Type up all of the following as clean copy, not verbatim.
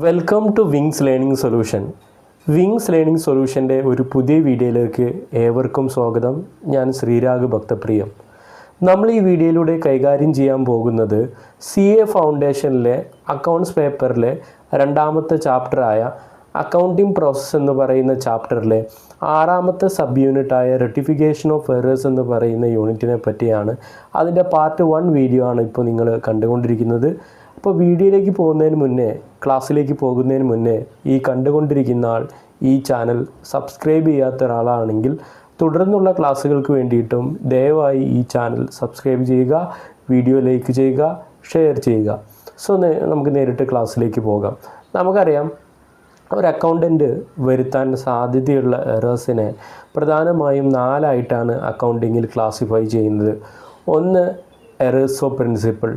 Welcome to Wings learning solution. Wings learning സൊല്യൂഷൻ്റെ ഒരു പുതിയ വീഡിയോയിലേക്ക് ഏവർക്കും സ്വാഗതം. ഞാൻ ശ്രീരാഗ് ഭക്തപ്രിയം. നമ്മൾ ഈ വീഡിയോയിലൂടെ കൈകാര്യം ചെയ്യാൻ പോകുന്നത് CA ഫൗണ്ടേഷനിലെ അക്കൗണ്ട്സ് പേപ്പറിലെ രണ്ടാമത്തെ ചാപ്റ്ററായ അക്കൗണ്ടിംഗ് പ്രോസസ്സ് എന്ന് പറയുന്ന ചാപ്റ്ററിലെ ആറാമത്തെ സബ് യൂണിറ്റായ റെക്ടിഫിക്കേഷൻ ഓഫ് എറേഴ്സ് എന്ന് പറയുന്ന യൂണിറ്റിനെ പറ്റിയാണ്. അതിൻ്റെ പാർട്ട് 1 വീഡിയോ ആണ് ഇപ്പോൾ നിങ്ങൾ കണ്ടുകൊണ്ടിരിക്കുന്നത്. അപ്പോൾ വീഡിയോയിലേക്ക് പോകുന്നതിന് മുന്നേ, ക്ലാസ്സിലേക്ക് പോകുന്നതിന് മുന്നേ ഈ കണ്ടുകൊണ്ടിരിക്കുന്ന ആൾ ഈ ചാനൽ സബ്സ്ക്രൈബ് ചെയ്യാത്ത ഒരാളാണെങ്കിൽ തുടർന്നുള്ള ക്ലാസ്സുകൾക്ക് വേണ്ടിയിട്ടും ദയവായി ഈ ചാനൽ സബ്സ്ക്രൈബ് ചെയ്യുക, വീഡിയോ ലൈക്ക് ചെയ്യുക, ഷെയർ ചെയ്യുക. സോ നമുക്ക് നേരിട്ട് ക്ലാസ്സിലേക്ക് പോകാം. നമുക്കറിയാം, ഒരു അക്കൗണ്ടൻറ്റ് വരുത്താൻ സാധ്യതയുള്ള എറേഴ്സിനെ പ്രധാനമായും 4 ആയിട്ടാണ് അക്കൗണ്ടിങ്ങിൽ ക്ലാസിഫൈ ചെയ്യുന്നത്. 1 errors of principle,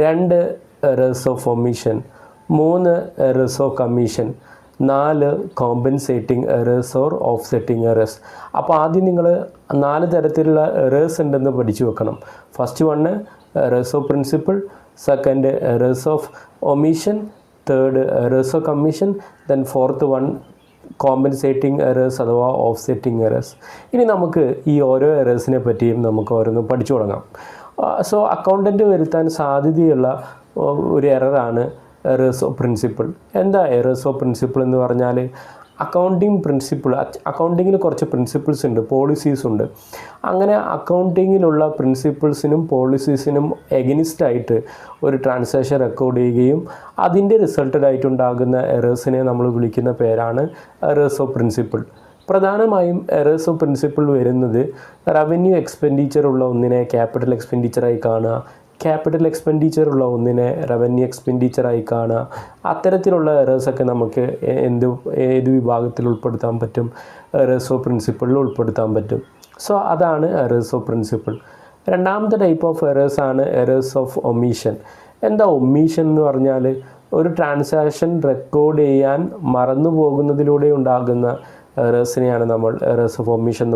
2 errors of omission, 3 errors of commission, 4 compensating errors or offsetting errors. അപ്പോൾ ആദ്യം നിങ്ങൾ 4 തരത്തിലുള്ള എറേഴ്സ് ഉണ്ടെന്ന് പഠിച്ചു വെക്കണം. First 1 errors of principle, second errors of omission, third errors of commission, then fourth 1 compensating errors അഥവാ offsetting errors. ഇനി നമുക്ക് ഈ ഓരോ എറേഴ്സിനെ പറ്റിയും നമുക്ക് ഓരോന്ന് പഠിച്ചു തുടങ്ങാം. സോ അക്കൗണ്ടൻറ്റ് വരുത്താൻ സാധ്യതയുള്ള ഒരു എററാണ് എറേഴ്സ് ഓഫ് പ്രിൻസിപ്പിൾ. എന്താ എറേഴ്സ് ഓഫ് പ്രിൻസിപ്പിൾ എന്ന് പറഞ്ഞാൽ, അക്കൗണ്ടിങ് പ്രിൻസിപ്പിൾ, അക്കൗണ്ടിങ്ങിൽ കുറച്ച് പ്രിൻസിപ്പിൾസ് ഉണ്ട്, പോളിസീസ് ഉണ്ട്. അങ്ങനെ അക്കൗണ്ടിങ്ങിലുള്ള പ്രിൻസിപ്പിൾസിനും പോളിസീസിനും എഗനിസ്റ്റായിട്ട് ഒരു ട്രാൻസാക്ഷൻ റെക്കോർഡ് ചെയ്യുകയും അതിൻ്റെ റിസൾട്ടഡായിട്ടുണ്ടാകുന്ന എറേഴ്സിനെ നമ്മൾ വിളിക്കുന്ന പേരാണ് എറേഴ്സ് ഓഫ് പ്രിൻസിപ്പിൾ. പ്രധാനമായും എറേഴ്സ് ഓഫ് പ്രിൻസിപ്പിൾ വരുന്നത് റവന്യൂ എക്സ്പെൻഡിച്ചർ ഉള്ള ഒന്നിനെ ക്യാപിറ്റൽ എക്സ്പെൻഡിച്ചറായി കാണുക, ക്യാപിറ്റൽ എക്സ്പെൻഡിച്ചർ ഉള്ള ഒന്നിനെ റവന്യൂ എക്സ്പെൻഡിച്ചറായി കാണുക. അത്തരത്തിലുള്ള എറേഴ്സൊക്കെ നമുക്ക് ഏത് വിഭാഗത്തിൽ ഉൾപ്പെടുത്താൻ പറ്റും? എറേഴ്സ് ഓഫ് പ്രിൻസിപ്പിളിൽ ഉൾപ്പെടുത്താൻ പറ്റും. സോ അതാണ് എറേഴ്സ് ഓഫ് പ്രിൻസിപ്പിൾ. രണ്ടാമത്തെ ടൈപ്പ് ഓഫ് എറേഴ്സ് ആണ് എറേഴ്സ് ഓഫ് ഒമീഷൻ. എന്താ ഒമീഷൻ എന്ന് പറഞ്ഞാൽ, ഒരു ട്രാൻസാക്ഷൻ റെക്കോർഡ് ചെയ്യാൻ മറന്നു പോകുന്നതിലൂടെ ഉണ്ടാകുന്ന എറേഴ്സിനെയാണ് നമ്മൾ എറേഴ്സ് ഓഫ് ഒമീഷൻ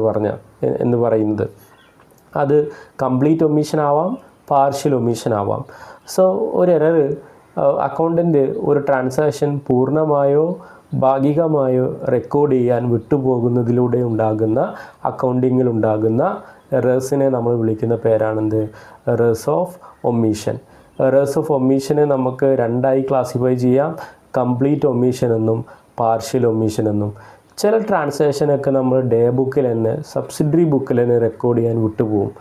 എന്ന് പറയുന്നത്. അത് കംപ്ലീറ്റ് ഒമീഷൻ ആവാം, പാർഷ്യൽ ഒമീഷൻ ആവാം. സോ ഒരു എറർ അക്കൗണ്ടൻറ്റ് ഒരു ട്രാൻസാക്ഷൻ പൂർണ്ണമായോ ഭാഗികമായോ റെക്കോർഡ് ചെയ്യാൻ വിട്ടുപോകുന്നതിലൂടെ ഉണ്ടാകുന്ന, അക്കൗണ്ടിങ്ങിൽ ഉണ്ടാകുന്ന എറേഴ്സിനെ നമ്മൾ വിളിക്കുന്ന പേരാണെന്ത്? Errors of omission. Errors of ഒമീഷനെ നമുക്ക് 2 ആയി ക്ലാസിഫൈ ചെയ്യാം. കംപ്ലീറ്റ് ഒമീഷൻ എന്നും പാർഷ്യൽ ഒമീഷൻ എന്നും. ചില ട്രാൻസാക്ഷനൊക്കെ നമ്മൾ ഡേ ബുക്കിൽ തന്നെ, സബ്സിഡറി ബുക്കിൽ തന്നെ റെക്കോർഡ് ചെയ്യാൻ വിട്ടുപോകും.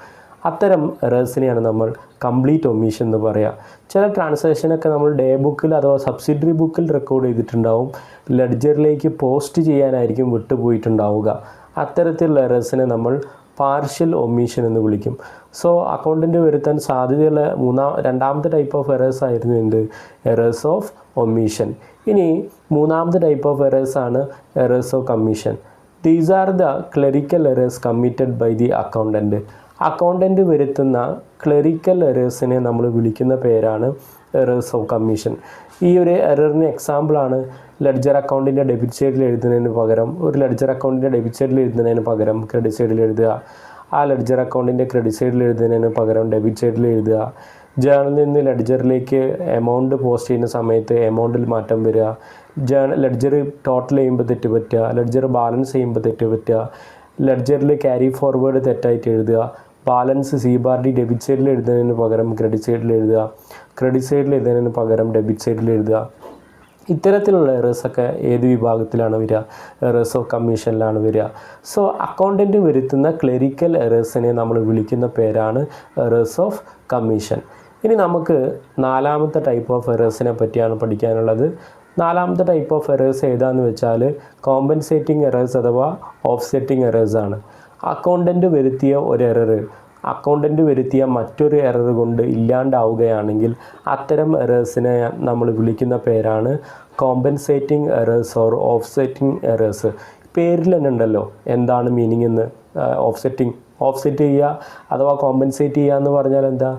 അത്തരം എറേഴ്സിനെയാണ് നമ്മൾ കംപ്ലീറ്റ് ഒമീഷൻ എന്ന് പറയുക. ചില ട്രാൻസാക്ഷനൊക്കെ നമ്മൾ ഡേ ബുക്കിൽ അഥവാ സബ്സിഡറി ബുക്കിൽ റെക്കോർഡ് ചെയ്തിട്ടുണ്ടാവും, ലെഡ്ജറിലേക്ക് പോസ്റ്റ് ചെയ്യാനായിരിക്കും വിട്ടുപോയിട്ടുണ്ടാവുക. അത്തരത്തിലുള്ള എറേഴ്സിനെ നമ്മൾ പാർഷ്യൽ ഒമീഷൻ എന്ന് വിളിക്കും. സോ അക്കൗണ്ടൻറ്റ് വരുത്താൻ സാധ്യതയുള്ള രണ്ടാമത്തെ ടൈപ്പ് ഓഫ് എറേഴ്സ് ആയിരുന്നു എന്ത്? Errors of omission. ഇനി മൂന്നാമത്തെ ടൈപ്പ് ഓഫ് എറേഴ്സ് ആണ് errors of commission. These are the clerical errors committed by the accountant. Accountant വരുത്തുന്ന ക്ലറിക്കൽ എറേഴ്സിനെ നമ്മൾ വിളിക്കുന്ന പേരാണ് എറേഴ്സ് ഓഫ് കമ്മീഷൻ. ഈ ഒരു എററിന് എക്സാമ്പിളാണ് ലെഡ്ജർ അക്കൗണ്ടിൻ്റെ ഡെബിറ്റ് സൈഡിൽ എഴുതുന്നതിന് പകരം, ഒരു ലെഡ്ജർ അക്കൗണ്ടിൻ്റെ ഡെബിറ്റ് സൈഡിൽ എഴുതുന്നതിന് പകരം ക്രെഡിറ്റ് സൈഡിൽ എഴുതുക, ആ ലെഡ്ജർ അക്കൗണ്ടിൻ്റെ ക്രെഡിറ്റ് സൈഡിൽ എഴുതുന്നതിന് പകരം ഡെബിറ്റ് സൈഡിൽ എഴുതുക, ജേണലിൽ നിന്ന് ലെഡ്ജറിലേക്ക് എമൗണ്ട് പോസ്റ്റ് ചെയ്യുന്ന സമയത്ത് എമൗണ്ടിൽ മാറ്റം വരിക, ലെഡ്ജർ ടോട്ടൽ ചെയ്യുമ്പോൾ തെറ്റ് പറ്റുക, ലെഡ്ജർ ബാലൻസ് ചെയ്യുമ്പോൾ തെറ്റ് പറ്റുക, ലെഡ്ജറിൽ ക്യാരി ഫോർവേഡ് തെറ്റായിട്ട് എഴുതുക, ബാലൻസ് CBRD ഡെബിറ്റ് സൈഡിൽ എഴുതുന്നതിന് പകരം ക്രെഡിറ്റ് സൈഡിൽ എഴുതുക, ക്രെഡിറ്റ് സൈഡിൽ എഴുതുന്നതിന് പകരം ഡെബിറ്റ് സൈഡിൽ എഴുതുക. ഇത്തരത്തിലുള്ള എറേഴ്സൊക്കെ ഏത് വിഭാഗത്തിലാണ് വരിക? എറേഴ്സ് ഓഫ് കമ്മീഷനിലാണ് വരിക. സോ അക്കൗണ്ടൻറ്റ് വരുത്തുന്ന ക്ലറിക്കൽ എറേഴ്സിനെ നമ്മൾ വിളിക്കുന്ന പേരാണ് എറേഴ്സ് ഓഫ് കമ്മീഷൻ. ഇനി നമുക്ക് 4ാമത്തെ ടൈപ്പ് ഓഫ് എറേഴ്സിനെ പറ്റിയാണ് പഠിക്കാനുള്ളത്. 4ാമത്തെ ടൈപ്പ് ഓഫ് എറേഴ്സ് ഏതാണെന്ന് വെച്ചാൽ കോമ്പൻസേറ്റിംഗ് എറേഴ്സ് അഥവാ ഓഫ്സെറ്റിംഗ് എറേഴ്സ് ആണ്. അക്കൗണ്ടൻറ്റ് വരുത്തിയ ഒരു എറർ അക്കൗണ്ടൻറ്റ് വരുത്തിയ മറ്റൊരു എറർ കൊണ്ട് ഇല്ലാണ്ടാവുകയാണെങ്കിൽ അത്തരം എറേഴ്സിനെ നമ്മൾ വിളിക്കുന്ന പേരാണ് compensating errors or offsetting errors. പേരിൽ തന്നെ ഉണ്ടല്ലോ എന്താണ് മീനിങ് എന്ന്. ഓഫ്സെറ്റ് ചെയ്യുക അഥവാ കോമ്പൻസേറ്റ് ചെയ്യുക എന്ന് പറഞ്ഞാൽ എന്താ?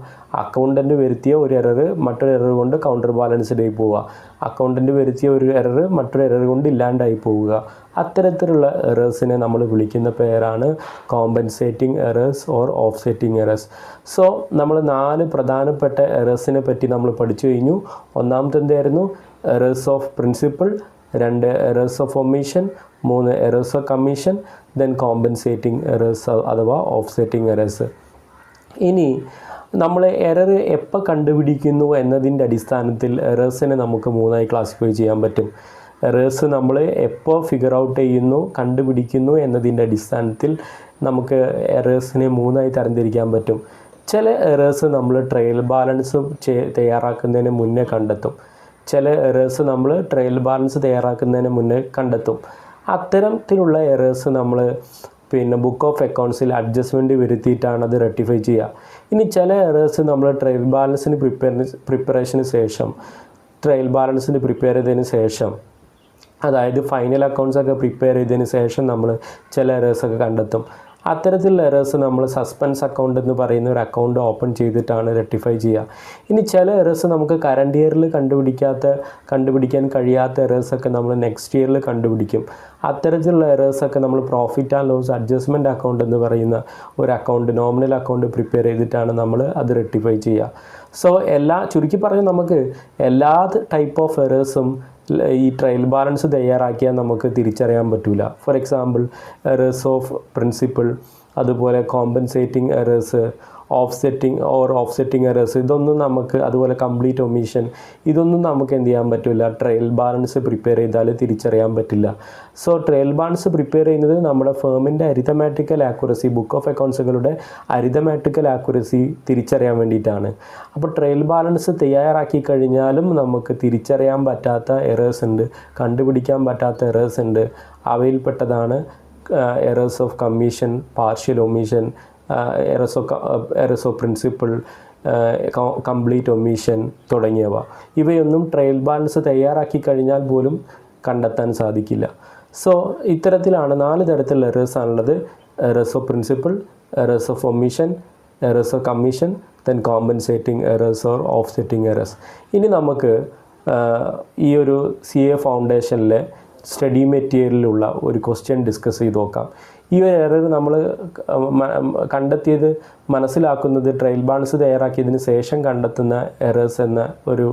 അക്കൗണ്ടൻറ്റ് വരുത്തിയ ഒരു എറർ മറ്റൊരു എറർ കൊണ്ട് കൗണ്ടർ ബാലൻസ്ഡ് ആയി പോവുക, അക്കൗണ്ടൻറ്റ് വരുത്തിയ ഒരു എറർ മറ്റൊരു എറർ കൊണ്ട് ഇല്ലാണ്ടായി പോവുക. അത്തരത്തിലുള്ള എറേഴ്സിനെ നമ്മൾ വിളിക്കുന്ന പേരാണ് compensating errors or offsetting errors. So നമ്മൾ 4 പ്രധാനപ്പെട്ട എറേഴ്സിനെ പറ്റി നമ്മൾ പഠിച്ചു കഴിഞ്ഞു. ഒന്നാമത്തെ എന്തായിരുന്നു? Errors of principle, 2 errors of omission, 3 errors of commission, then compensating errors അഥവാ ഓഫ്സെറ്റിംഗ് എറേഴ്സ്. ഇനി നമ്മൾ എറർ എപ്പോൾ കണ്ടുപിടിക്കുന്നു എന്നതിൻ്റെ അടിസ്ഥാനത്തിൽ എറേഴ്സിനെ നമുക്ക് 3ആയി ക്ലാസിഫൈ ചെയ്യാൻ പറ്റും. എറേഴ്സ് നമ്മൾ എപ്പോൾ ഫിഗർ ഔട്ട് ചെയ്യുന്നു, കണ്ടുപിടിക്കുന്നു എന്നതിൻ്റെ അടിസ്ഥാനത്തിൽ നമുക്ക് എറേഴ്സിനെ 3ആയി തരംതിരിക്കാൻ പറ്റും. ചില എറേഴ്സ് നമ്മൾ ട്രയൽ ബാലൻസ് തയ്യാറാക്കുന്നതിന് മുന്നേ കണ്ടെത്തും. ചില എറേഴ്സ് നമ്മൾ ട്രയൽ ബാലൻസ് തയ്യാറാക്കുന്നതിന് മുന്നേ കണ്ടെത്തും. അത്തരത്തിലുള്ള എറേഴ്സ് നമ്മൾ ബുക്ക് ഓഫ് അക്കൗണ്ട്സിൽ അഡ്ജസ്റ്റ്മെൻറ്റ് വരുത്തിയിട്ടാണ് അത് റെക്ടിഫൈ ചെയ്യുക. ഇനി ചില എറേഴ്സ് നമ്മൾ ട്രയൽ ബാലൻസിന് പ്രിപ്പറേഷന് ശേഷം, ട്രയൽ ബാലൻസിന് പ്രിപ്പയർ ചെയ്തതിന് ശേഷം, അതായത് ഫൈനൽ അക്കൗണ്ട്സൊക്കെ പ്രിപ്പയർ ചെയ്തതിന് ശേഷം നമ്മൾ ചില എറേഴ്സൊക്കെ കണ്ടെത്തും. അത്തരത്തിലുള്ള എറേഴ്സ് നമ്മൾ സസ്പെൻസ് അക്കൗണ്ട് എന്ന് പറയുന്ന ഒരു അക്കൗണ്ട് ഓപ്പൺ ചെയ്തിട്ടാണ് റെക്ടിഫൈ ചെയ്യുക. ഇനി ചില എറേഴ്സ് നമുക്ക് കറണ്ട് ഇയറിൽ കണ്ടുപിടിക്കാൻ കഴിയാത്ത എറേഴ്സൊക്കെ നമ്മൾ നെക്സ്റ്റ് ഇയറിൽ കണ്ടുപിടിക്കും. അത്തരത്തിലുള്ള എറേഴ്സൊക്കെ നമ്മൾ profit and loss adjustment account എന്ന് പറയുന്ന ഒരു അക്കൗണ്ട്, നോമിനൽ അക്കൗണ്ട് പ്രിപ്പയർ ചെയ്തിട്ടാണ് നമ്മൾ അത് റെക്ടിഫൈ ചെയ്യുക. സോ ചുരുക്കി പറഞ്ഞാൽ നമുക്ക് എല്ലാ ടൈപ്പ് ഓഫ് എറേഴ്സും ഈ ട്രയൽ ബാലൻസ് തയ്യാറാക്കിയാൽ നമുക്ക് തിരിച്ചറിയാൻ പറ്റില്ല. For example errors of principle, അതുപോലെ കോമ്പൻസേറ്റിംഗ് എറേഴ്സ്, ഓഫ്സെറ്റിംഗ് എറേഴ്സ്, ഇതൊന്നും നമുക്ക്, അതുപോലെ കംപ്ലീറ്റ് ഒമിഷൻ, ഇതൊന്നും നമുക്ക് എന്ത് ചെയ്യാൻ പറ്റില്ല, ട്രയൽ ബാലൻസ് പ്രിപ്പയർ ചെയ്താൽ തിരിച്ചറിയാൻ പറ്റില്ല. സോ ട്രയൽ ബാലൻസ് പ്രിപ്പയർ ചെയ്യുന്നത് നമ്മുടെ ഫേമിൻ്റെ അരിതമാറ്റിക്കൽ ആക്യുറസി, ബുക്ക് ഓഫ് അക്കൗണ്ട്സുകളുടെ അരിതമാറ്റിക്കൽ ആക്യുറസി തിരിച്ചറിയാൻ വേണ്ടിയിട്ടാണ്. അപ്പോൾ ട്രയൽ ബാലൻസ് തയ്യാറാക്കി കഴിഞ്ഞാലും നമുക്ക് തിരിച്ചറിയാൻ പറ്റാത്ത എറേഴ്സ് ഉണ്ട്, കണ്ടുപിടിക്കാൻ പറ്റാത്ത എറേഴ്സ് ഉണ്ട്. അവയിൽപ്പെട്ടതാണ് errors of commission, partial omission, errors of principle, complete omission തുടങ്ങിയവ. ഇവയൊന്നും ട്രയൽ ബാലൻസ് തയ്യാറാക്കി കഴിഞ്ഞാൽ പോലും കണ്ടെത്താൻ സാധിക്കില്ല. സോ ഇത്തരത്തിലാണ് 4 തരത്തിലുള്ള എറേഴ്സ് ആണുള്ളത്. Errors of principle, errors of omission, errors of commission, then compensating errors or offsetting errors. ഇനി നമുക്ക് ഈ ഒരു CA ഫൗണ്ടേഷനിലെ സ്റ്റഡി മെറ്റീരിയലിലുള്ള ഒരു ക്വസ്റ്റ്യൻ ഡിസ്കസ് ചെയ്ത് നോക്കാം. ഈ ഒരു എറർ നമ്മൾ കണ്ടെത്തിയത്, മനസ്സിലാക്കുന്നത് ട്രയൽ ബാലൻസ് തയ്യാറാക്കിയതിന് ശേഷം കണ്ടെത്തുന്ന എറേഴ്സ് എന്ന ഒരു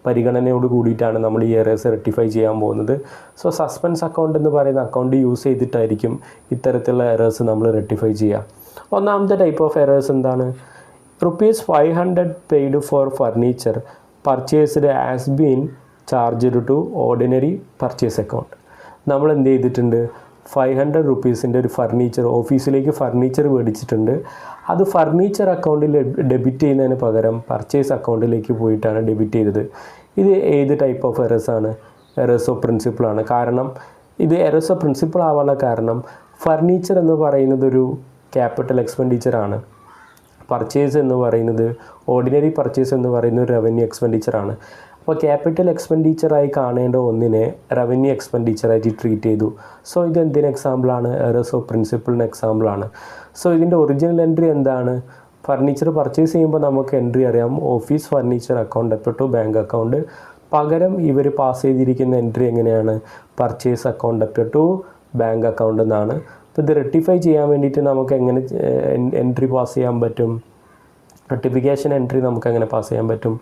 പരിഗണനയോട് കൂടിയിട്ടാണ് നമ്മൾ ഈ എറേഴ്സ് റെക്ടിഫൈ ചെയ്യാൻ പോകുന്നത്. സോ സസ്പെൻസ് അക്കൗണ്ട് എന്ന് പറയുന്ന അക്കൗണ്ട് യൂസ് ചെയ്തിട്ടായിരിക്കും ഇത്തരത്തിലുള്ള എറേഴ്സ് നമ്മൾ റെക്ടിഫൈ ചെയ്യുക. ഒന്നാമത്തെ ടൈപ്പ് ഓഫ് എറേഴ്സ് എന്താണ്? ₹500 paid for furniture purchased has been charged to ordinary purchase account. നമ്മൾ എന്ത് ചെയ്തിട്ടുണ്ട്, 500 rupees ഒരു ഫർണിച്ചർ, ഓഫീസിലേക്ക് ഫർണിച്ചർ മേടിച്ചിട്ടുണ്ട്. അത് ഫർണിച്ചർ അക്കൗണ്ടിൽ ഡെബിറ്റ് ചെയ്യുന്നതിന് പകരം പർച്ചേസ് അക്കൗണ്ടിലേക്ക് പോയിട്ടാണ് ഡെബിറ്റ് ചെയ്തത്. ഇത് ഏത് ടൈപ്പ് ഓഫ് എറേഴ്സ് ആണ്? എറേഴ്സ് ഓഫ് പ്രിൻസിപ്പിൾ ആണ്. കാരണം ഇത് എറേഴ്സ് ഓഫ് പ്രിൻസിപ്പിൾ ആവാനുള്ള കാരണം ഫർണിച്ചർ എന്ന് പറയുന്നത് ഒരു ക്യാപിറ്റൽ എക്സ്പെൻഡിച്ചറാണ്. പർച്ചേസ് എന്ന് പറയുന്നത്, ഓർഡിനറി പർച്ചേസ് എന്ന് പറയുന്നത് റവന്യൂ എക്സ്പെൻഡിച്ചറാണ്. അപ്പോൾ ക്യാപിറ്റൽ എക്സ്പെൻഡിച്ചറായി കാണേണ്ട ഒന്നിനെ റവന്യൂ എക്സ്പെൻഡിച്ചറായിട്ട് ട്രീറ്റ് ചെയ്തു. സോ ഇത് എന്തിന് എക്സാമ്പിളാണ്? എറേഴ്സ് ഓഫ് പ്രിൻസിപ്പിളിന് എക്സാമ്പിളാണ്. സോ ഇതിൻ്റെ ഒറിജിനൽ എൻട്രി എന്താണ്? ഫർണിച്ചർ പർച്ചേസ് ചെയ്യുമ്പോൾ നമുക്ക് എൻട്രി അറിയാം, office furniture account to bank account. പകരം ഇവർ പാസ് ചെയ്തിരിക്കുന്ന എൻട്രി എങ്ങനെയാണ്? Purchase account to bank account എന്നാണ്. അപ്പോൾ ഇത് റെക്ടിഫൈ ചെയ്യാൻ വേണ്ടിയിട്ട് നമുക്ക് എങ്ങനെ എൻട്രി പാസ് ചെയ്യാൻ പറ്റും? റെക്ടിഫിക്കേഷൻ എൻട്രി നമുക്ക് എങ്ങനെ പാസ് ചെയ്യാൻ പറ്റും?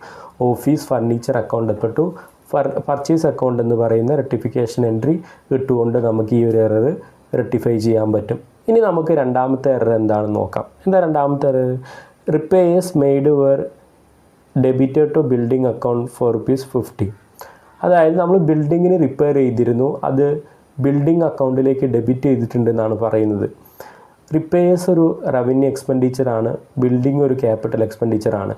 Office furniture account to purchase account എന്ന് പറയുന്ന റെക്ടിഫിക്കേഷൻ എൻട്രി ഇട്ടുകൊണ്ട് നമുക്ക് ഈ ഒരു എറർ റെക്ടിഫൈ ചെയ്യാൻ പറ്റും. ഇനി നമുക്ക് രണ്ടാമത്തെ എറർ എന്താണെന്ന് നോക്കാം. എന്താ രണ്ടാമത്തെ error? Repairs made were debited to building account for ₹50. അതായത് നമ്മൾ ബിൽഡിങ്ങിന് റിപ്പയർ ചെയ്തിരുന്നു, അത് ബിൽഡിംഗ് അക്കൗണ്ടിലേക്ക് ഡെബിറ്റ് ചെയ്തിട്ടുണ്ടെന്നാണ് പറയുന്നത്. റിപ്പയേഴ്സ് ഒരു റവന്യൂ എക്സ്പെൻഡിച്ചറാണ്, ബിൽഡിംഗ് ഒരു ക്യാപിറ്റൽ എക്സ്പെൻഡിച്ചറാണ്.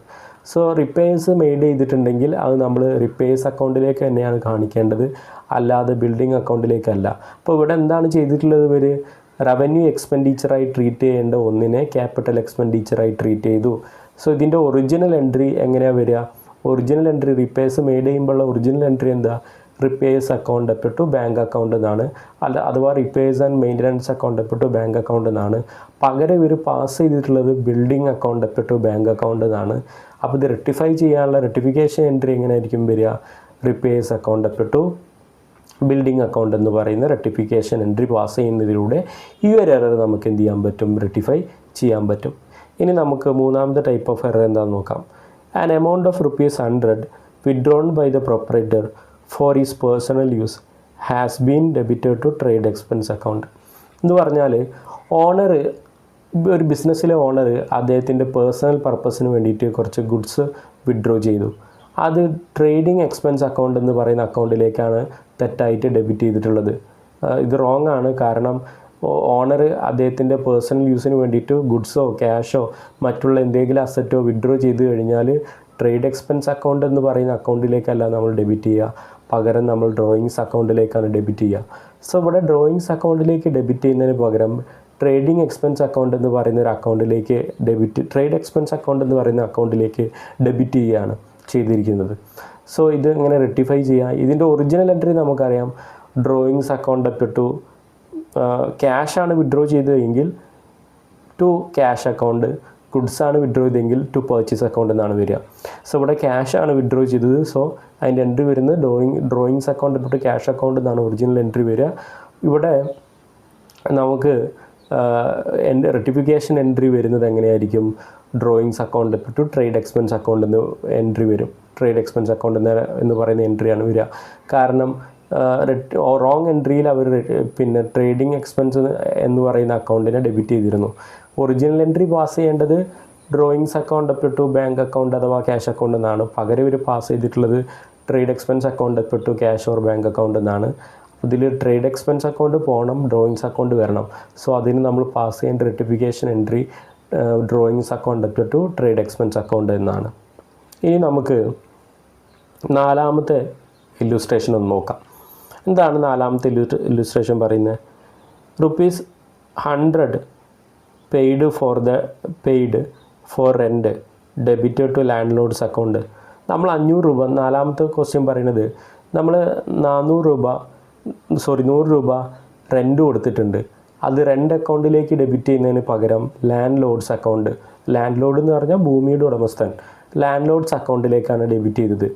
സോ റിപ്പയേഴ്സ് മെയ്ഡ് ചെയ്തിട്ടുണ്ടെങ്കിൽ അത് നമ്മൾ റിപ്പയേഴ്സ് അക്കൗണ്ടിലേക്ക് തന്നെയാണ് കാണിക്കേണ്ടത്, അല്ലാതെ ബിൽഡിംഗ് അക്കൗണ്ടിലേക്കല്ല. അപ്പോൾ ഇവിടെ എന്താണ് ചെയ്തിട്ടുള്ളത്? ഇവർ റവന്യൂ എക്സ്പെൻഡിച്ചറായി ട്രീറ്റ് ചെയ്യേണ്ട ഒന്നിനെ ക്യാപിറ്റൽ എക്സ്പെൻഡിച്ചറായി ട്രീറ്റ് ചെയ്തു. സോ ഇതിൻ്റെ ഒറിജിനൽ എൻട്രി എങ്ങനെയാണ് വരിക? ഒറിജിനൽ എൻട്രി റിപ്പയേഴ്സ് മെയ്ഡ് ചെയ്യുമ്പോഴുള്ള ഒറിജിനൽ എൻട്രി എന്താ? Repairs account to bank account എന്നാണ്, അഥവാ repairs and maintenance account to bank account എന്നാണ്. പകരം ഇവർ പാസ് ചെയ്തിട്ടുള്ളത് building account to bank account എന്നാണ്. അപ്പോൾ ഇത് റെക്ടിഫൈ ചെയ്യാനുള്ള റെക്ടിഫിക്കേഷൻ എൻട്രി എങ്ങനെയായിരിക്കും വരിക? Repairs account to building account എന്ന് പറയുന്ന റെക്ടിഫിക്കേഷൻ എൻട്രി പാസ് ചെയ്യുന്നതിലൂടെ ഈ ഒരു എറർ നമുക്ക് എന്ത് ചെയ്യാൻ പറ്റും? റെക്ടിഫൈ ചെയ്യാൻ പറ്റും. ഇനി നമുക്ക് മൂന്നാമത്തെ ടൈപ്പ് ഓഫ് എറർ എന്താണെന്ന് നോക്കാം. An amount of ₹100 withdrawn by the proprietor for his personal use has been debited to trade expense account. എന്ന് പറഞ്ഞാൽ ഓണർ, ഒരു ബിസിനസ്സിലെ ഓണർ അദ്ദേഹത്തിൻ്റെ പേഴ്സണൽ പർപ്പസിന് വേണ്ടിയിട്ട് കുറച്ച് ഗുഡ്സ് വിഡ്രോ ചെയ്തു. അത് ട്രേഡിംഗ് എക്സ്പെൻസ് അക്കൗണ്ട് എന്ന് പറയുന്ന അക്കൗണ്ടിലേക്കാണ് തെറ്റായിട്ട് ഡെബിറ്റ് ചെയ്തിട്ടുള്ളത്. ഇത് റോങ് ആണ്. കാരണം ഓണർ അദ്ദേഹത്തിൻ്റെ പേഴ്സണൽ യൂസിന് വേണ്ടിയിട്ട് ഗുഡ്സോ ക്യാഷോ മറ്റുള്ള എന്തെങ്കിലും അസറ്റോ വിഡ്രോ ചെയ്ത് കഴിഞ്ഞാൽ ട്രേഡ് എക്സ്പെൻസ് അക്കൗണ്ട് എന്ന് പറയുന്ന അക്കൗണ്ടിലേക്കല്ല നമ്മൾ ഡെബിറ്റ് ചെയ്യുക, പകരം നമ്മൾ ഡ്രോയിങ്സ് അക്കൗണ്ടിലേക്കാണ് ഡെബിറ്റ് ചെയ്യുക. സോ ഇവിടെ ഡ്രോയിങ്സ് അക്കൗണ്ടിലേക്ക് ഡെബിറ്റ് ചെയ്യുന്നതിന് പകരം ട്രേഡിംഗ് എക്സ്പെൻസ് അക്കൗണ്ട് എന്ന് പറയുന്ന ഒരു അക്കൗണ്ടിലേക്ക് ട്രേഡ് എക്സ്പെൻസ് അക്കൗണ്ട് എന്ന് പറയുന്ന അക്കൗണ്ടിലേക്ക് ഡെബിറ്റ് ചെയ്യുകയാണ് ചെയ്തിരിക്കുന്നത്. സോ ഇത് ഇങ്ങനെ റെക്ടിഫൈ ചെയ്യുക. ഇതിൻ്റെ ഒറിജിനൽ എൻട്രി നമുക്കറിയാം, ഡ്രോയിങ്സ് അക്കൗണ്ട് അപ്പ് ടു ക്യാഷാണ് വിഡ്രോ ചെയ്തതെങ്കിൽ ടു ക്യാഷ് അക്കൗണ്ട്, ഗുഡ്സാണ് വിഡ്രോ ചെയ്തെങ്കിൽ ടു പർച്ചേസ് അക്കൗണ്ട് എന്നാണ് വരിക. സോ ഇവിടെ ക്യാഷാണ് വിഡ്രോ ചെയ്തത്. സോ അതിൻ്റെ എൻട്രി വരുന്നത് drawings account up to cash account എന്നാണ് ഒറിജിനൽ എൻട്രി വരിക. ഇവിടെ നമുക്ക് റെക്ടിഫിക്കേഷൻ എൻട്രി വരുന്നത് എങ്ങനെയായിരിക്കും? Drawings account to trade expense account എന്ന് എൻട്രി വരും. ട്രേഡ് എക്സ്പെൻസ് അക്കൗണ്ട് എന്ന് പറയുന്ന എൻട്രിയാണ് വരിക. കാരണം റോങ് എൻട്രിയിൽ അവർ പിന്നെ ട്രേഡിംഗ് എക്സ്പെൻസ് എന്ന് പറയുന്ന അക്കൗണ്ടിനെ ഡെബിറ്റ് ചെയ്തിരുന്നു. ഒറിജിനൽ എൻട്രി പാസ് ചെയ്യേണ്ടത് drawings account up to bank account അഥവാ ക്യാഷ് അക്കൗണ്ട് എന്നാണ്. പകരം ഇവർ പാസ് ചെയ്തിട്ടുള്ളത് trade expense account up to cash or bank account എന്നാണ്. ഇതിൽ ട്രേഡ് എക്സ്പെൻസ് അക്കൗണ്ട് പോകണം, ഡ്രോയിങ്സ് അക്കൗണ്ട് വരണം. സോ അതിന് നമ്മൾ പാസ് ചെയ്യേണ്ട rectification entry drawings account up to trade expense account എന്നാണ്. ഇനി നമുക്ക് നാലാമത്തെ ഇല്ലുസ്ട്രേഷൻ ഒന്ന് നോക്കാം. എന്താണ് നാലാമത്തെ ഇല്ലുസ്ട്രേഷൻ പറയുന്നത്? ₹100 paid for rent debited to landlords account. നമ്മൾ ₹500, നാലാമത്തെ ക്വസ്റ്റ്യൻ പറയുന്നത് നമ്മൾ ₹100 റെൻറ്റ് കൊടുത്തിട്ടുണ്ട്. അത് റെൻ്റ് അക്കൗണ്ടിലേക്ക് ഡെബിറ്റ് ചെയ്യുന്നതിന് പകരം landlords account, landlord എന്ന് പറഞ്ഞാൽ ഭൂമിയുടെ ഉടമസ്ഥൻ, ലാൻഡ് ലോഡ്സ് അക്കൗണ്ടിലേക്കാണ് ഡെബിറ്റ് ചെയ്തത്.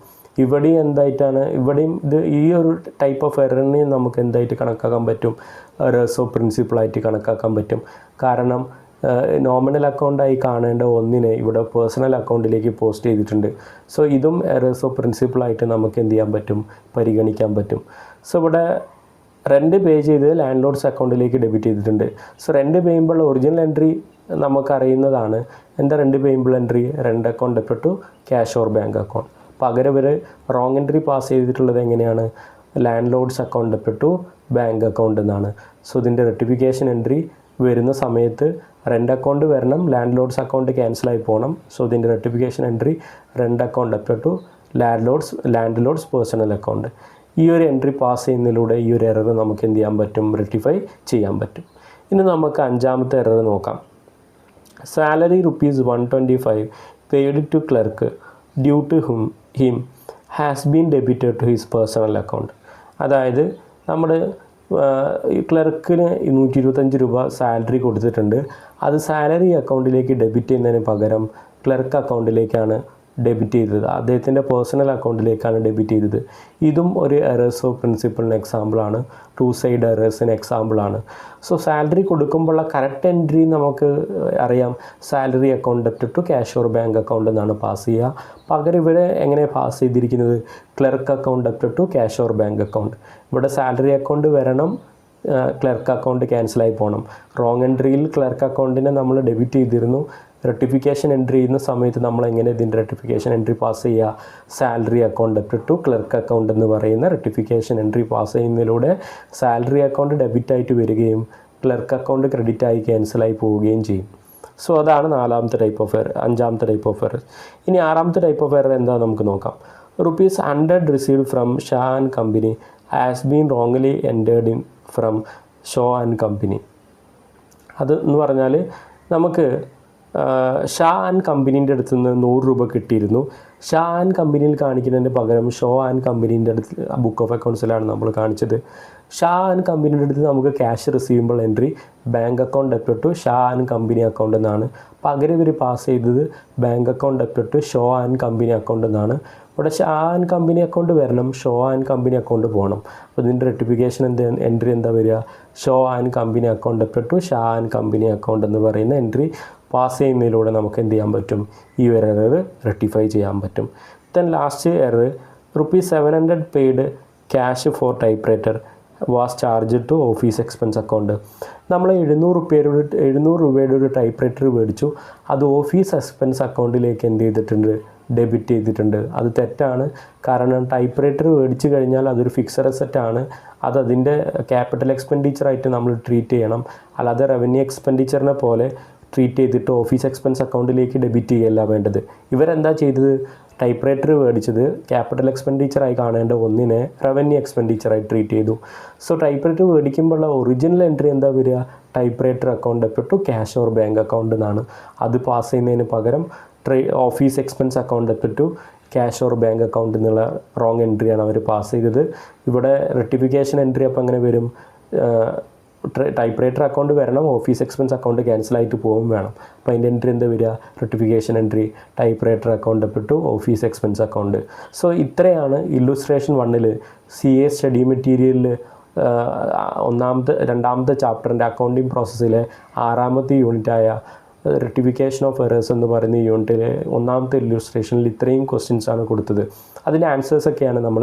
ഇവിടെയും എന്തായിട്ടാണ്, ഇവിടെയും ഈ ഒരു ടൈപ്പ് ഓഫ് എററിനെ നമുക്ക് എന്തായിട്ട് കണക്കാക്കാൻ പറ്റും? എറേഴ്സ് ഓഫ് പ്രിൻസിപ്പിളായിട്ട് കണക്കാക്കാൻ പറ്റും. കാരണം നോമിനൽ അക്കൗണ്ടായി കാണേണ്ട ഒന്നിനെ ഇവിടെ പേഴ്സണൽ അക്കൗണ്ടിലേക്ക് പോസ്റ്റ് ചെയ്തിട്ടുണ്ട്. സോ ഇതും എറേഴ്സ് ഓഫ് പ്രിൻസിപ്പിളായിട്ട് നമുക്ക് എന്ത് ചെയ്യാൻ പറ്റും? പരിഗണിക്കാൻ പറ്റും. സോ ഇവിടെ റെൻറ്റ് പേ ചെയ്ത് ലാൻഡ് ലോഡ്സ് അക്കൗണ്ടിലേക്ക് ഡെബിറ്റ് ചെയ്തിട്ടുണ്ട്. സോ റെൻറ്റ് പേ ചെയ്യുമ്പോൾ ഒറിജിനൽ എൻട്രി നമുക്കറിയുന്നതാണ്. എന്താ റെൻറ്റ് പേ ചെയ്യുമ്പോൾ entry? Rent account up to cash or bank account. പകരം ഇവർ റോങ് എൻട്രി പാസ് ചെയ്തിട്ടുള്ളത് എങ്ങനെയാണ്? Landlords account up to bank account എന്നാണ്. സോ ഇതിൻ്റെ റെക്ടിഫിക്കേഷൻ എൻട്രി വരുന്ന സമയത്ത് റെൻ്റ് അക്കൗണ്ട് വരണം, ലാൻഡ് ലോഡ്സ് അക്കൗണ്ട് ക്യാൻസലായി പോകണം. സോ ഇതിൻ്റെ rectification entry rent account up to landlords personal account. ഈ ഒരു എൻട്രി പാസ് ചെയ്യുന്നതിലൂടെ ഈ ഒരു എറർ നമുക്ക് എന്ത് ചെയ്യാൻ പറ്റും? റെക്ടിഫൈ ചെയ്യാൻ പറ്റും. ഇനി നമുക്ക് അഞ്ചാമത്തെ എറർ നോക്കാം. Salary ₹125 paid to clerk due to him has been debited to his personal account. അതായത് നമ്മൾ ക്ലർക്കിന് ₹125 സാലറി കൊടുത്തിട്ടുണ്ട്. അത് സാലറി അക്കൗണ്ടിലേക്ക് ഡെബിറ്റ് ചെയ്യുന്നതിന് പകരം ക്ലർക്ക് അക്കൗണ്ടിലേക്കാണ് ഡെബിറ്റ് ചെയ്തത്, അദ്ദേഹത്തിൻ്റെ പേഴ്സണൽ അക്കൗണ്ടിലേക്കാണ് ഡെബിറ്റ് ചെയ്തത്. ഇതും ഒരു എറേഴ്സ് ഓഫ് പ്രിൻസിപ്പിളിന് എക്സാമ്പിളാണ്, ടു സൈഡ് എറേഴ്സിന് എക്സാമ്പിളാണ്. സോ സാലറി കൊടുക്കുമ്പോഴുള്ള കറക്റ്റ് എൻട്രി നമുക്ക് അറിയാം, salary account up to cash or bank account എന്നാണ് പാസ് ചെയ്യുക. പകരം ഇവരെ എങ്ങനെ പാസ് ചെയ്തിരിക്കുന്നത്? Clerk account up to cash or bank account. ഇവിടെ സാലറി അക്കൗണ്ട് വരണം, ക്ലർക്ക് അക്കൗണ്ട് ക്യാൻസലായി പോകണം. റോങ് എൻട്രിയിൽ ക്ലർക്ക് അക്കൗണ്ടിനെ നമ്മൾ ഡെബിറ്റ് ചെയ്തിരുന്നു. റെക്ടിഫിക്കേഷൻ എൻട്രി ചെയ്യുന്ന സമയത്ത് നമ്മൾ എങ്ങനെ ഇതിൻ്റെ റെക്ടിഫിക്കേഷൻ എൻട്രി പാസ് ചെയ്യുക? Salary account up to clerk account എന്ന് പറയുന്ന റെക്ടിഫിക്കേഷൻ എൻട്രി പാസ് ചെയ്യുന്നതിലൂടെ സാലറി അക്കൗണ്ട് ഡെബിറ്റ് ആയിട്ട് വരികയും ക്ലർക്ക് അക്കൗണ്ട് ക്രെഡിറ്റ് ആയി ക്യാൻസലായി പോവുകയും ചെയ്യും. സോ അതാണ് അഞ്ചാമത്തെ ടൈപ്പ് ഓഫ് എറർ. ഇനി ആറാമത്തെ ടൈപ്പ് ഓഫ് എറർ എന്താ നമുക്ക് നോക്കാം. ₹100 received from Shah and company has been wrongly entered in from show and company. അത് എന്ന് പറഞ്ഞാൽ നമുക്ക് ഷാ ആൻഡ് കമ്പനീൻ്റെ അടുത്ത് നിന്ന് ₹100 കിട്ടിയിരുന്നു. ഷാ ആൻഡ് കമ്പനിയിൽ കാണിക്കുന്നതിന് പകരം ഷോ ആൻഡ് കമ്പനീൻ്റെ അടുത്ത് ബുക്ക് ഓഫ് അക്കൗണ്ട്സിലാണ് നമ്മൾ കാണിച്ചത്. ഷാ ആൻഡ് കമ്പനിയുടെ അടുത്ത് നമുക്ക് ക്യാഷ് റിസീവ് ചെയ്യുമ്പോൾ entry bank account up to Shah and company account എന്നാണ്. പകരം ഇവർ പാസ് ചെയ്തത് bank account up to Shaw and company account എന്നാണ്. ഇവിടെ ഷാ ആൻഡ് കമ്പനി അക്കൗണ്ട് വരണം, ഷോ ആൻഡ് കമ്പനി അക്കൗണ്ട് പോകണം. അപ്പോൾ ഇതിൻ്റെ റെക്ടിഫിക്കേഷൻ എൻട്രി എന്താ വരിക? Shaw and company account up to Shah and company account എന്ന് പറയുന്ന എൻട്രി പാസ് ചെയ്യുന്നതിലൂടെ നമുക്ക് എന്ത് ചെയ്യാൻ പറ്റും? ഈ ഒരു എറർ റെക്ടിഫൈ ചെയ്യാൻ പറ്റും. Then last error ₹700 paid cash for typewriter was charge to office expense account. നമ്മൾ 700 രൂപയുടെ ഒരു ടൈപ്പ് റൈറ്റർ മേടിച്ചു, അത് ഓഫീസ് എക്സ്പെൻസ് അക്കൗണ്ടിലേക്ക് എന്ത് ചെയ്തിട്ടുണ്ട്, ഡെബിറ്റ് ചെയ്തിട്ടുണ്ട്. അത് തെറ്റാണ്. കാരണം ടൈപ്പ് റൈറ്റർ മേടിച്ച് കഴിഞ്ഞാൽ അതൊരു ഫിക്സഡ് അസറ്റാണ്. അതിൻ്റെ ക്യാപിറ്റൽ എക്സ്പെൻഡിച്ചറായിട്ട് നമ്മൾ ട്രീറ്റ് ചെയ്യണം. അല്ലാതെ റവന്യൂ എക്സ്പെൻഡിച്ചറിനെ പോലെ ട്രീറ്റ് ചെയ്തിട്ട് ഓഫീസ് എക്സ്പെൻസ് അക്കൗണ്ടിലേക്ക് ഡെബിറ്റ് ചെയ്യല്ല വേണ്ടത്. ഇവരെന്താ ചെയ്തത്, ടൈപ്പ് റൈറ്റർ മേടിച്ചത് ക്യാപിറ്റൽ എക്സ്പെൻഡിച്ചറായി കാണേണ്ട ഒന്നിനെ റവന്യൂ എക്സ്പെൻഡിച്ചറായി ട്രീറ്റ് ചെയ്തു. സോ ടൈപ്പ് റൈറ്റർ മേടിക്കുമ്പോഴുള്ള ഒറിജിനൽ എൻട്രി എന്താ വരിക, typewriter account debit to cash or bank account എന്നാണ്. അത് പാസ് ചെയ്യുന്നതിന് പകരം office expense account debit to cash or bank account എന്നുള്ള റോങ് എൻട്രിയാണ് അവർ പാസ് ചെയ്തത്. ഇവിടെ റെക്ടിഫിക്കേഷൻ എൻട്രി അപ്പോൾ അങ്ങനെ വരും, ടൈപ്പ് റൈറ്റർ അക്കൗണ്ട് വരണം, ഓഫീസ് എക്സ്പെൻസ് അക്കൗണ്ട് ക്യാൻസലായിട്ട് പോകും വേണം. അപ്പോൾ അതിൻ്റെ എൻട്രി എന്താ വരിക, rectification entry typewriter account debit to office expense account. So ഇത്രയാണ് ഇല്ലുസ്ട്രേഷൻ 1 CA സ്റ്റഡി മെറ്റീരിയലിൽ രണ്ടാമത്തെ ചാപ്റ്ററിൻ്റെ അക്കൗണ്ടിങ് പ്രോസസ്സിലെ 6ാമത്തെ യൂണിറ്റായ റെക്ടിഫിക്കേഷൻ ഓഫ് എറേഴ്സ് എന്ന് പറയുന്ന യൂണിറ്റിലെ 1ാമത്തെ ഇല്ലുസ്ട്രേഷനിൽ ഇത്രയും ക്വസ്റ്റ്യൻസാണ് കൊടുത്തത്. അതിൻ്റെ ആൻസേഴ്സൊക്കെയാണ് നമ്മൾ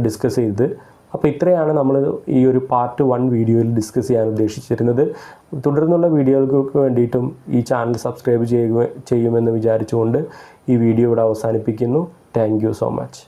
ഡിസ്കസ് ചെയ്തത്. അപ്പോൾ ഇത്രയാണ് നമ്മൾ ഈ ഒരു പാർട്ട് 1 വീഡിയോയിൽ ഡിസ്കസ് ചെയ്യാൻ ഉദ്ദേശിച്ചിരുന്നത്. തുടർന്നുള്ള വീഡിയോകൾക്ക് വേണ്ടിയിട്ടും ഈ ചാനൽ സബ്സ്ക്രൈബ് ചെയ്യുമെന്ന് വിചാരിച്ചുകൊണ്ട് ഈ വീഡിയോ ഇവിടെ അവസാനിപ്പിക്കുന്നു. Thank you so much.